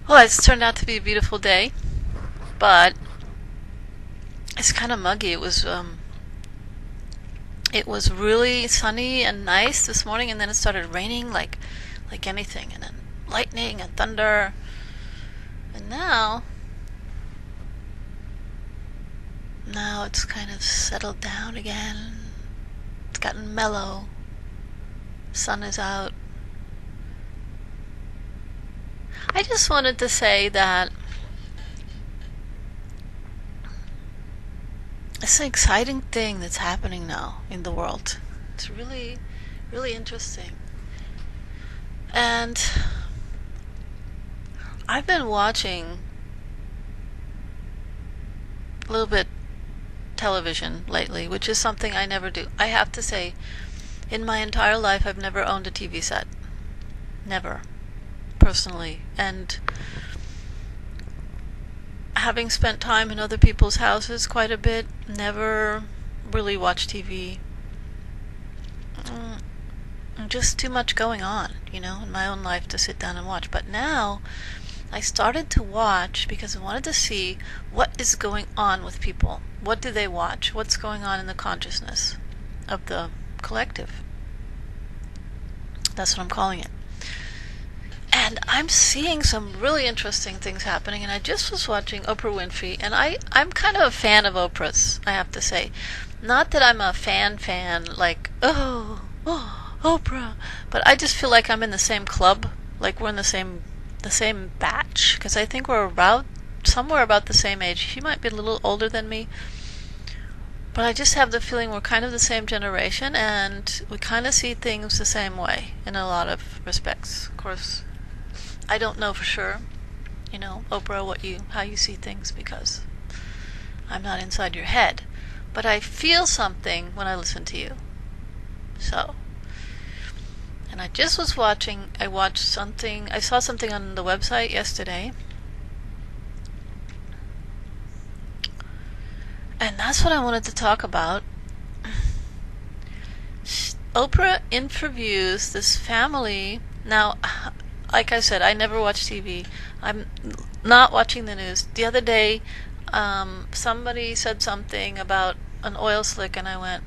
Well, it's turned out to be a beautiful day, but it's kind of muggy. It was really sunny and nice this morning, and then it started raining like anything, and then lightning and thunder, and now it's kind of settled down again. It's gotten mellow. Sun is out. I just wanted to say that it's an exciting thing that's happening now in the world. It's really, really interesting. And I've been watching a little bit television lately, which is something I never do. I have to say, in my entire life, I've never owned a TV set. Never. Personally. And having spent time in other people's houses quite a bit, never really watched TV. Just too much going on, in my own life to sit down and watch. But now, I started to watch because I wanted to see what is going on with people. What do they watch? What's going on in the consciousness of the collective? That's what I'm calling it. And I'm seeing some really interesting things happening, and I just was watching Oprah Winfrey, and I'm kind of a fan of Oprah's, I have to say. Not that I'm a fan, like, oh, Oprah, but I just feel like I'm in the same club, like we're in the same batch, because I think we're somewhere about the same age. She might be a little older than me, but I just have the feeling we're kind of the same generation, and we kind of see things the same way in a lot of respects. Of course, I don't know for sure, Oprah, how you see things, because I'm not inside your head. But I feel something when I listen to you. So, and I just was I saw something on the website yesterday. And that's what I wanted to talk about. Oprah interviews this family. Now, like I said, I never watch TV. I'm not watching the news. The other day, somebody said something about an oil slick, and I went,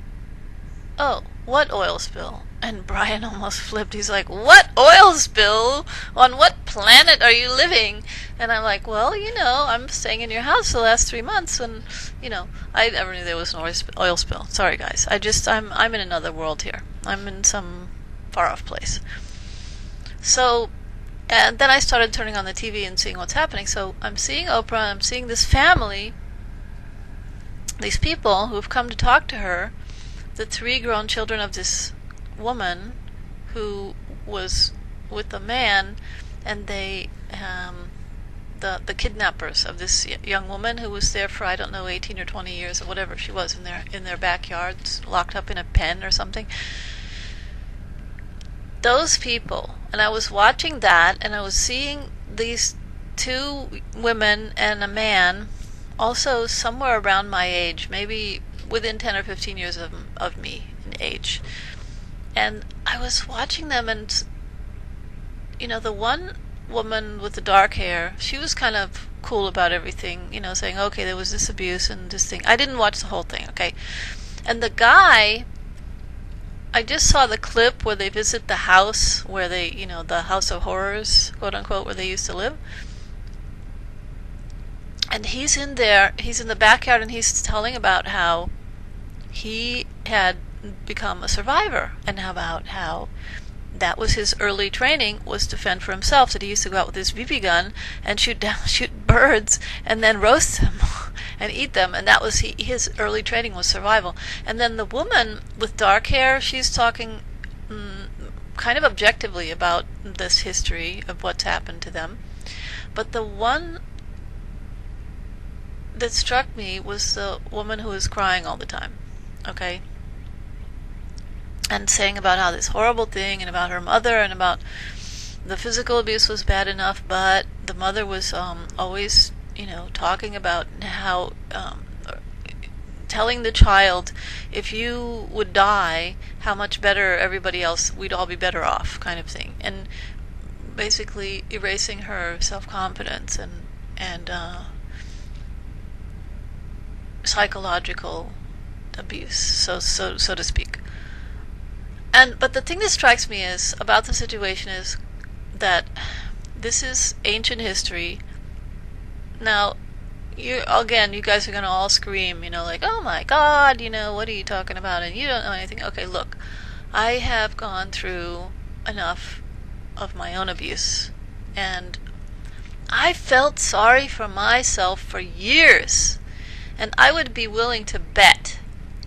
"Oh, what oil spill?" And Brian almost flipped. He's like, "What oil spill? On what planet are you living?" And I'm like, "Well, I'm staying in your house the last 3 months, and I never knew there was an oil spill. Sorry, guys. I'm in another world here. I'm in some far off place." So, and then I started turning on the TV and seeing what's happening. So I'm seeing Oprah. I'm seeing this family, these people who've come to talk to her, the 3 grown children of this woman who was with a man, and they the kidnappers of this young woman who was there for, I don't know, 18 or 20 years or whatever she was, in their backyards, locked up in a pen or something. Those people, and I was watching that, and I was seeing these 2 women and a man, also somewhere around my age, maybe within 10 or 15 years of me in age. And I was watching them, and the one woman with the dark hair, she was kind of cool about everything, saying, okay, there was this abuse and this thing. I didn't watch the whole thing, okay? And the guy, I just saw the clip where they visit the house where they, the house of horrors, quote unquote, where they used to live. And he's in the backyard, and he's telling about how he had become a survivor, and about how that was his early training, was to fend for himself. That he used to go out with his BB gun and shoot birds and then roast them and eat them, and that was his early training was survival. And then the woman with dark hair, she's talking kind of objectively about this history of what's happened to them. But the one that struck me was the woman who was crying all the time, okay? And saying about how this horrible thing, and about her mother, and about the physical abuse was bad enough, but the mother was always, talking about how, telling the child, if you would die, how much better everybody else, we'd all be better off, kind of thing. And basically erasing her self-confidence and psychological abuse, so to speak. And but the thing that strikes me is about the situation is that this is ancient history. Now, you guys are gonna all scream, like, "Oh my God, what are you talking about?" And you don't know anything. Okay, look, I have gone through enough of my own abuse, and I felt sorry for myself for years, and I would be willing to bet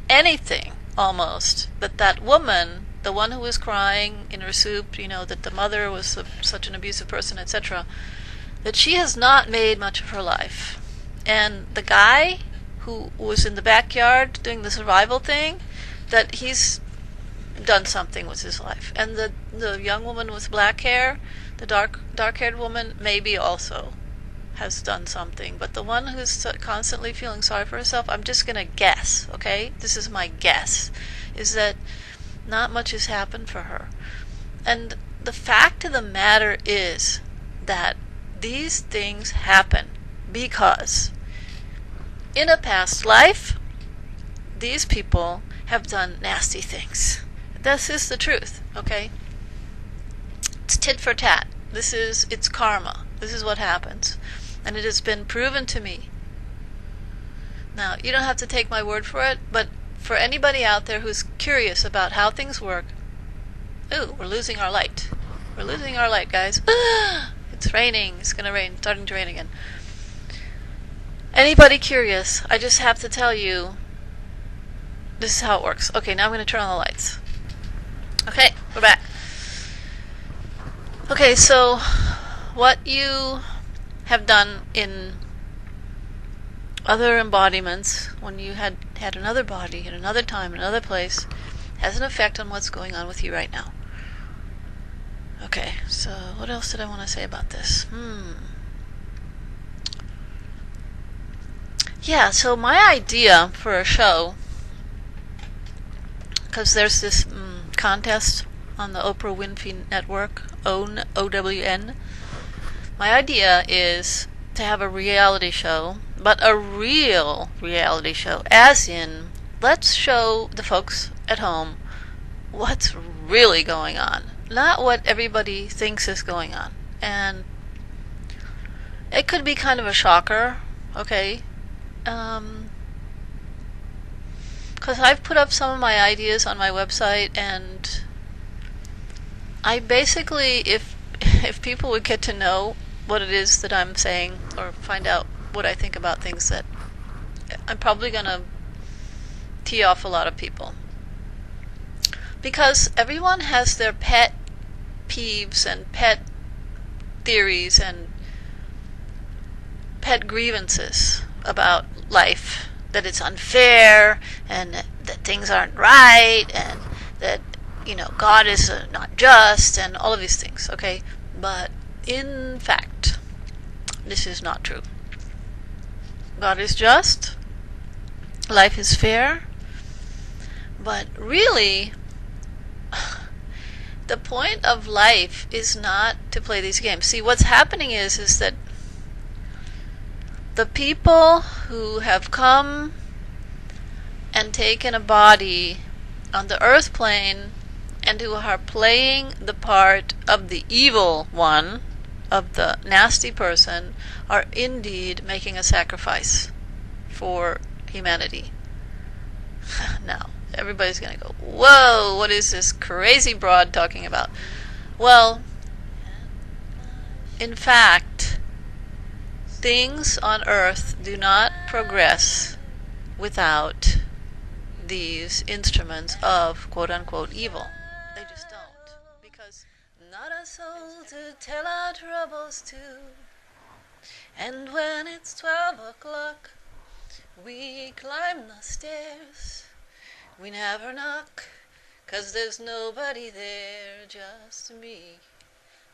anything almost that woman, the one who was crying in her soup, that the mother was such an abusive person, etc., that she has not made much of her life. And the guy who was in the backyard doing the survival thing, that he's done something with his life. And the young woman with black hair, the dark-haired woman, maybe also has done something. But the one who's constantly feeling sorry for herself, I'm just going to guess, okay? This is my guess, is that not much has happened for her. And the fact of the matter is that these things happen because in a past life, these people have done nasty things. This is the truth, okay? It's tit for tat. It's karma. This is what happens. And it has been proven to me. Now, you don't have to take my word for it, but for anybody out there who's curious about how things work, ooh, we're losing our light. We're losing our light, guys. It's raining. It's going to rain. Starting to rain again. Anybody curious, I just have to tell you, this is how it works. Okay, now I'm going to turn on the lights. Okay, we're back. Okay, so what you have done in other embodiments, when you had another body at another time, another place, has an effect on what's going on with you right now. Okay, so what else did I want to say about this? Yeah, so my idea for a show, because there's this contest on the Oprah Winfrey Network, OWN, OWN. My idea is to have a reality show, but a real reality show, as in, let's show the folks at home what's really going on, not what everybody thinks is going on. And it could be kind of a shocker, okay? Because I've put up some of my ideas on my website, and I basically, if people would get to know what it is that I'm saying, or find out what I think about things, that I'm probably going to tee off a lot of people. Because everyone has their pet peeves and pet theories and pet grievances about life, that it's unfair, and that things aren't right, and that, God is not just, and all of these things, okay? But in fact, this is not true. God is just, life is fair, but really, the point of life is not to play these games. See, what's happening is that the people who have come and taken a body on the earth plane and who are playing the part of the evil one, of the nasty person, are indeed making a sacrifice for humanity. Now, everybody's going to go, whoa, what is this crazy broad talking about? Well, in fact, things on earth do not progress without these instruments of quote-unquote evil. They just don't. Because not a soul to tell our troubles to. And when it's 12 o'clock, we climb the stairs. We never knock, 'cause there's nobody there, just me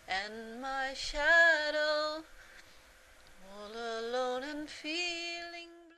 and my shadow, all alone and feeling